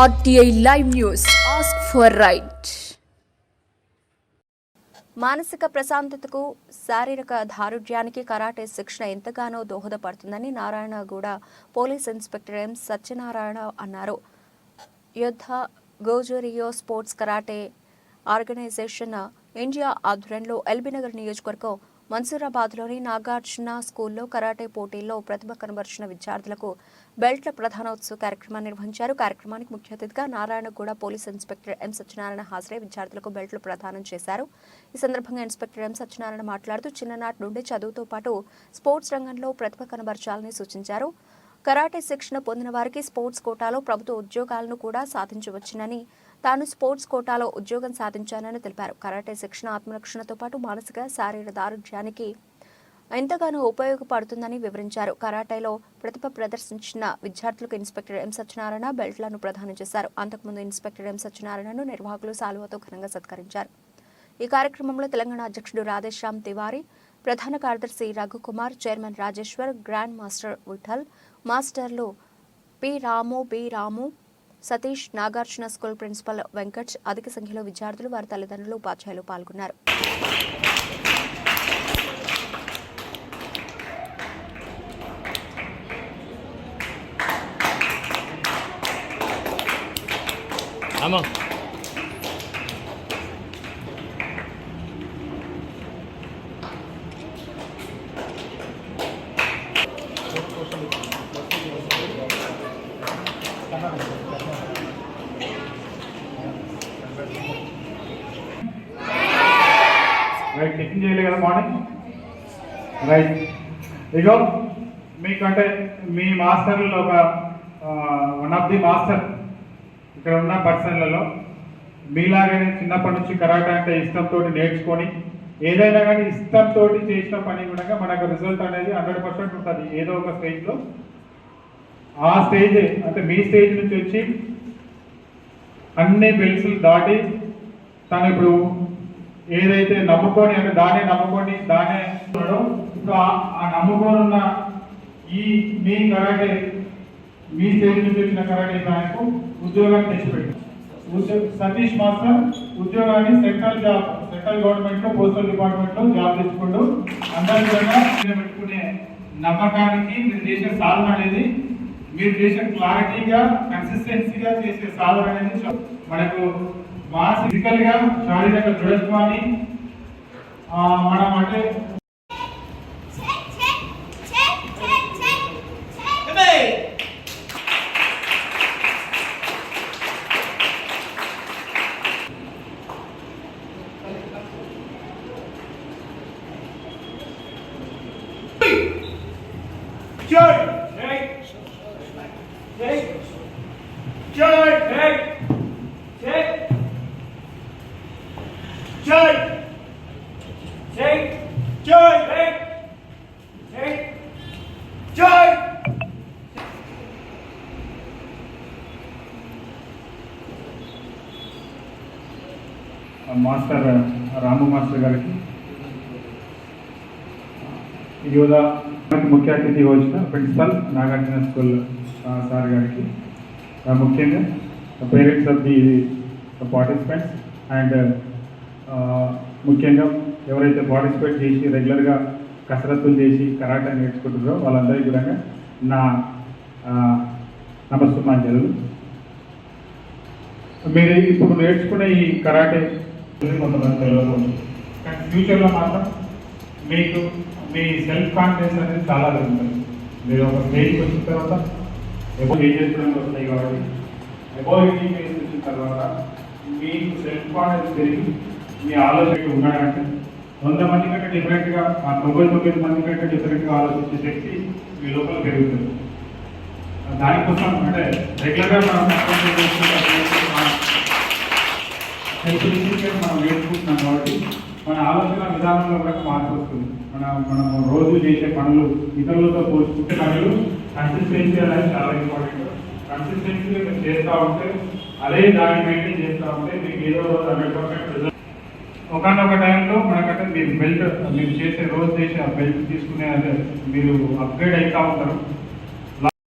RTI Live News. Ask for right. మానసిక ప్రశాంతతకు శారీరక దారుఢ్యానికి karate శిక్షణ ఎంతగానో దోహదపడుతుందని Narayanaguda police inspector M Satyanarayana అన్నారు. యుద్ధ గోజురియో స్పోర్ట్స్ కరాటే ఆర్గనైజేషన్ ఇండియా ఆధ్వర్యంలో ఎల్బీనగర్ నియోజకవర్గం మన్సూరాబాద్లోని నాగార్జున స్కూల్లో కరాటే పోటీల్లో ప్రతిభ కనబరిచిన విద్యార్థులకు బెల్ట్ల ప్రధానోత్సవ కార్యక్రమాన్ని నిర్వహించారు. కార్యక్రమానికి ముఖ్య అతిథిగా Narayanaguda police inspector M Satyanarayana హాజరై విద్యార్థులకు బెల్ట్లు ప్రదానం చేశారు. ఈ సందర్భంగా ఇన్స్పెక్టర్ ఎం సత్యనారాయణ మాట్లాడుతూ చిన్ననాటి నుండి చదువుతో పాటు స్పోర్ట్స్ రంగంలో ప్రతిభ కనబరచాలని సూచించారు. కరాటే శిక్షణ పొందిన వారికి స్పోర్ట్స్ కోటాలో ప్రభుత్వ ఉద్యోగాలను కూడా సాధించవచ్చునని, తాను స్పోర్ట్స్ కోటాలో ఉద్యోగం సాధించానని తెలిపారు. కరాటే శిక్షణ ఆత్మరక్షణతో పాటు మానసిక శారీరక దారుఢ్యానికి ఎంతగానో ఉపయోగపడుతుందని వివరించారు. కరాటేలో ప్రతిభ ప్రదర్శించిన విద్యార్థులకు ఇన్స్పెక్టర్ ఎం సత్యనారాయణ బెల్ట్లను ప్రదానం చేశారు. అంతకుముందు ఇన్స్పెక్టర్ ఎం సత్యనారాయణను నిర్వాహకులు శాలువాతో ఘనంగా సత్కరించారు. ఈ కార్యక్రమంలో తెలంగాణ అధ్యక్షుడు రాధేశ్యామ్ తివారీ, ప్రధాన కార్యదర్శి Raghukumar, chairman Rajeshwar, grand master Vithal, మాస్టర్లు P Ramu, B Ramu, Satish, Nagarjuna school principal Venkat, అధిక సంఖ్యలో విద్యార్థులు, వారి తల్లిదండ్రులు, ఉపాధ్యాయులు పాల్గొన్నారు. రైట్, టిఫిన్ చేయలే కదా మార్నింగ్. రైట్, ఇగో మీకంటే మీ మాస్టర్లలో ఒక వన్ ఆఫ్ ది మాస్టర్ ఇక్కడ ఉన్న పర్సన్లలో మీలాగానే చిన్నప్పటి నుంచి కరాటే అంటే ఇష్టంతో నేర్చుకొని ఏదైనా కానీ ఇష్టంతో చేసిన పని కూడా మనకు రిజల్ట్ అనేది 100% ఉంటుంది ఏదో ఒక స్టేజ్లో. ఆ స్టేజ్ అంటే మీ స్టేజ్ నుంచి వచ్చి అన్ని బెల్ట్స్ దాటి తను ఇప్పుడు ఏదైతే నమ్ముకొని అంటే దానే నమ్ముకొని దానే ఇప్పుడు ఆ నమ్ముకొని ఉన్న ఈ మీ కరాటే మీ స్టేజ్ నుంచి వచ్చిన కరాటే ఆయనకు ఉద్యోగాన్ని తెచ్చిపెట్టారు. సతీష్ మాస్టర్ ఉద్యోగాన్ని సెంట్రల్ గవర్నమెంట్ లో పోస్టల్ డిపార్ట్మెంట్ లో జాబ్ తెచ్చుకుంటూ అందరి విధంగా పెట్టుకునే నమ్మకానికి మీరు చేసే సాధన అనేది, మీరు చేసే క్లారిటీగా కన్సిస్టెన్సీగా చేసే సాధన అనేది మనకు ఫిజికల్ గా శారీరక దృఢత్వాన్ని మనం అంటే మాస్టర్ రాము మాస్టర్ గారికి, యోధ ముఖ్య అతిథి వచ్చిన ప్రిన్సిపల్ నాగార్జున స్కూల్ సార్ గారికి, ముఖ్యంగా parents of the participants and ముఖ్యంగా ఎవరైతే పార్టిసిపేట్ చేసి రెగ్యులర్గా కసరత్తులు చేసి కరాటే నేర్చుకుంటున్నారో వాళ్ళందరికీ కూడా నా నమస్సుమాంజలు. మీరు ఇప్పుడు నేర్చుకునే ఈ కరాటే కొంతమంది తెలియదు, కానీ ఫ్యూచర్లో మాత్రం మీకు మీ సెల్ఫ్ కాన్ఫిడెన్స్ అనేది చాలా పెరుగుతుంది. మీరు ఒక స్టేజ్కి వచ్చిన తర్వాత ఎబో ఏజెస్ వస్తాయి కాబట్టి ఎబోలిటీ ఫేస్ వచ్చిన తర్వాత మీకు సెల్ఫ్ కాన్ఫిడెన్స్ పెరిగి మీ ఆలోచన ఉన్నాడంటే 100 మంది కంటే డిఫరెంట్గా 99 మంది కంటే డిఫరెంట్గా ఆలోచించే శక్తి మీ లోపల పెరుగుతుంది. దానికోసం అంటే రెగ్యులర్గా మనం హెల్త్ డిసిప్లిన్ మనం నేర్చుకుంటున్నాం కాబట్టి మన ఆలోచన విధానంలో కూడా మార్పు వస్తుంది. మనం రోజు చేసే పనులు ఇతరులతో పోల్చుకుంటే పనులు కన్సిస్టెన్సీ అనేది చాలా ఇంపార్టెంట్. కన్సిస్టెన్సీగా మీరు చేస్తూ ఉంటే అదే దాన్ని మెయింటైన్ చేస్తూ ఉంటే మీకు ఏదో రోజు 100% రిజల్ట్. ఒకనొక టైంలో మనకంటే మీరు బెల్ట్ మీరు చేసే రోజు చేసే బెల్ట్ తీసుకునే అదే మీరు అప్గ్రేడ్ అవుతూ ఉంటారు.